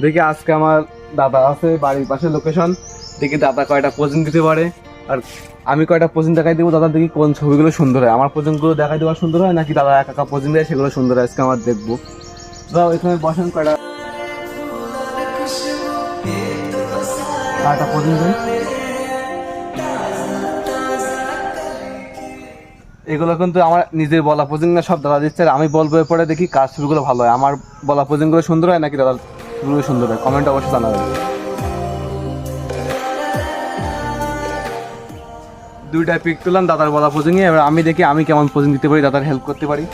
দেখি আজকে আমার দাদা আছে বাড়ির পাশে লোকেশন, দেখি দাদা কয়টা পোজিং দিতে পারে আর আমি কয়টা পোজিং দেখাই দেবো। দাদা দেখি কোন ছবিগুলো সুন্দর হয়, আমার পোজিংগুলো দেখাই দেওয়া সুন্দর হয় নাকি দাদা একা একা পোজিং দেয় সেগুলো সুন্দর হয়, আজকে আমার দেখবো। দাদা ওইখানে বসেন, কয়টা পোজিং দেয়। এগুলো কিন্তু আমার নিজের বলা পোজিং না, সব দাদা দিচ্ছে। আর আমি বলবো এরপরে দেখি কার ছবিগুলো ভালো হয়, আমার বলা পোজিংগুলো সুন্দর হয় নাকি দাদার ছবিগুলো সুন্দর হয়, কমেন্ট অবশ্যই জানাবেন। দুইটা পিক তুললাম দাদার বলা পোজিংয়ে, এবার আমি দেখি আমি কেমন পোজিং দিতে পারি, দাদার হেল্প করতে পারি।